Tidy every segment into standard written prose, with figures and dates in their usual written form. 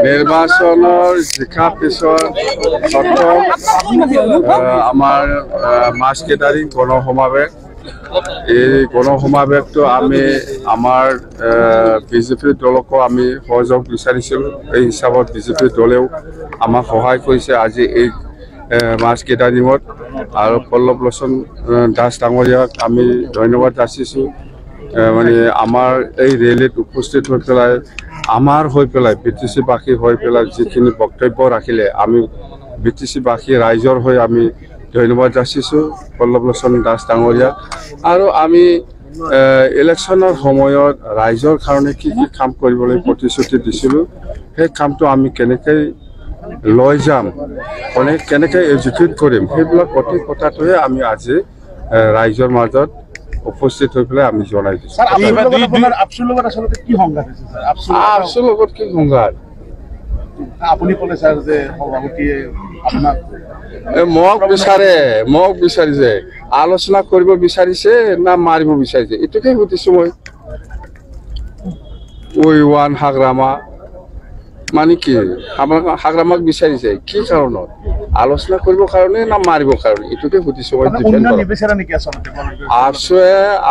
নিৰ্বাচনৰ জিকা পিছত প্ৰথম আমাৰ মাছ কেটাৰিং গণসমাৱেশ এই গণসমাৱেশটো আমি আমাৰ বিজেপি দলকো আমি সহযোগ বিচাৰিছিলোঁ এই হিচাপত বিজেপি দলেও আমাক সহায় কৰিছে আজি এই মাছ কেটাৰিঙত আৰু পল্লৱ লোচন দাস ডাঙৰীয়াক আমি ধন্যবাদ যাচিছোঁ মানে আমাৰ এই ৰেলীত উপস্থিত হৈ পেলাই আমাৰ হৈ পেলাই বিটিচিবাসী হৈ পেলাই যিখিনি বক্তব্য ৰাখিলে আমি বিটিচিবাসী ৰাইজৰ হৈ আমি ধন্যবাদ যাচিছোঁ পল্লৱ লোচন দাস ডাঙৰীয়া আৰু আমি ইলেকশ্যনৰ সময়ত ৰাইজৰ কাৰণে কি কি কাম কৰিবলৈ প্ৰতিশ্ৰুতি দিছিলোঁ সেই কামটো আমি কেনেকৈ লৈ যাম কেনেকৈ এক্সিকিউট কৰিম সেইবিলাক গোটেই কথাটোহে আমি আজি ৰাইজৰ মাজত উপস্থিত হৈ পেলাই আমি জনাই দিছোঁ আপচুৰ লগত কি সংঘাত আপুনি ক'লে ছাৰ যে সভাপতিয়ে আপোনাক মোক বিচাৰিছে আলোচনা কৰিব বিচাৰিছে না মাৰিব বিচাৰিছে এইটোকে সুধিছোঁ মই ওৱান হাগ্ৰামা মানে কি হাগ্ৰামাক বিচাৰিছে কি কাৰণত আলোচনা কৰিবৰ কাৰণে না মাৰিবৰ কাৰণে এইটোকে সুধিছোঁ মই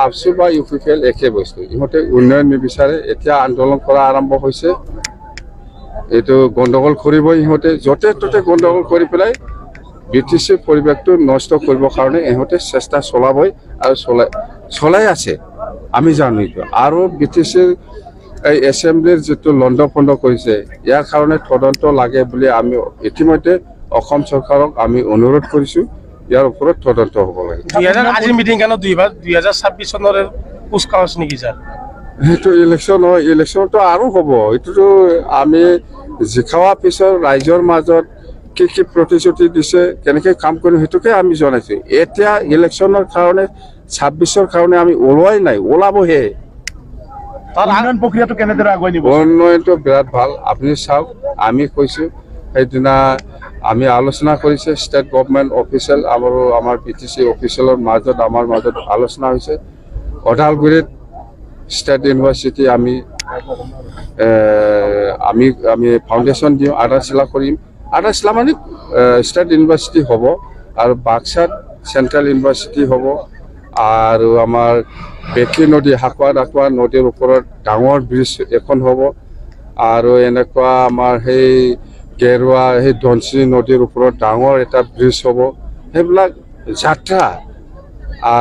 আপচু বা ইউ পি পি এল একে বস্তু ইহঁতে উন্নয়ন নিবিচাৰে এতিয়া আন্দোলন কৰা আৰম্ভ হৈছে এইটো গণ্ডগোল কৰিবই ইহঁতে য'তে ত'তে গণ্ডগোল কৰি পেলাই বিটিচি পৰিৱেশটো নষ্ট কৰিবৰ কাৰণে ইহঁতে চেষ্টা চলাবই আৰু চলাই আছে আমি জানো এইটো আৰু বিটিচিৰ এই এছেম্বলিৰ যিটো লণ্ডভণ্ড কৰিছে ইয়াৰ কাৰণে তদন্ত লাগে বুলি আমি ইতিমধ্যে অসম চৰকাৰক আমি অনুৰোধ কৰিছোঁ ইয়াৰ ওপৰত তদন্ত হ'ব লাগে আজিৰ মিটিং কানত 2026 চনৰ কুচকাৱাজ নেকি ছাৰ সেইটো ইলেকশ্যন হয় ইলেকশ্যনটো আৰু হ'ব এইটোতো আমি জিকা পিছত ৰাইজৰ মাজত কি কি প্ৰতিশ্ৰুতি দিছে কেনেকৈ কাম কৰিম সেইটোকে আমি জনাইছোঁ এতিয়া ইলেকশ্যনৰ কাৰণে 26ৰ কাৰণে আমি ওলোৱাই নাই ওলাবহে উন্নয়ন প্ৰক্ৰিয়াটো কেনেদৰে আগুৱাই নিব উন্নয়নটো বিৰাট ভাল আপুনি চাওক আমি কৈছোঁ সেইদিনা আমি আলোচনা কৰিছে ষ্টেট গভৰ্ণমেণ্ট অফিচিয়েল আৰু আমাৰ বিটিচি অফিচিয়েলৰ মাজত আমাৰ মাজত আলোচনা হৈছে ওদালগুৰিত ষ্টেট ইউনিভাৰ্চিটি আমি ফাউণ্ডেশ্যন দিওঁ আধাৰশিলা কৰিম আধাৰশিলা মানে ষ্টেট ইউনিভাৰ্চিটি হ'ব আৰু বাক্সাত চেণ্ট্ৰেল ইউনিভাৰ্চিটি হ'ব আৰু আমাৰ বেকী নদী হাকুৱা নদীৰ ওপৰত ডাঙৰ ব্ৰিজ এখন হ'ব আৰু এনেকুৱা আমাৰ সেই গেৰুৱা সেই ধনশিৰি নদীৰ ওপৰত ডাঙৰ এটা ব্ৰিজ হ'ব সেইবিলাক যাত্ৰা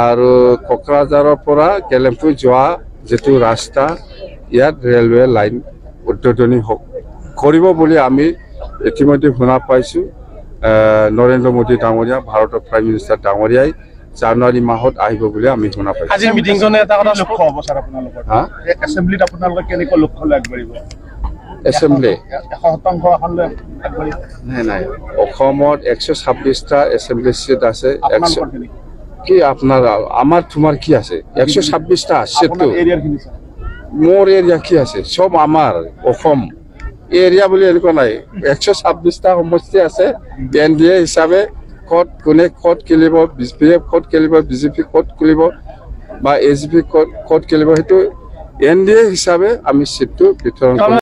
আৰু কোকৰাঝাৰৰ পৰা গেলেমপুৰ যোৱা যিটো ৰাস্তা ইয়াত ৰেলৱে লাইন উদ্বোধনী কৰিব বুলি আমি ইতিমধ্যে শুনা পাইছোঁ নৰেন্দ্ৰ মোদী ডাঙৰীয়া ভাৰতৰ প্ৰাইম মিনিষ্টাৰ ডাঙৰীয়াই জানুৱাৰী মাহত আহিব বুলি আমি শুনা পাইছোঁ আজি মিটিংখনে এটা কথা লক্ষ্য হ'ব ছাৰ আপোনালোকৰ এছেম্বলিত আপোনালোকে কেনেকৈ লক্ষ্য লৈ আগবাঢ়িব এছেম্বলি 100% এখন লৈ আগবাঢ়িব নাই অসমত 126টা এছেম্বলি চিট আছে কি আপোনাৰ আমাৰ তোমাৰ কি আছে 126টা চিটটো মোৰ এৰিয়া কি আছে চব আমাৰ অসম এৰিয়া বুলি এনেকুৱা নাই 126টা সমষ্টি আছে এনডিএ হিচাপে ক'ত কোনে ক'ত খেলিব বিপিএফ ক'ত খেলিব বিজেপি ক'ত খেলিব বা এজিপি ক'ত খেলিব সেইটো এনডিএ হিচাপে আমি চিটটো বিতৰণ কৰিম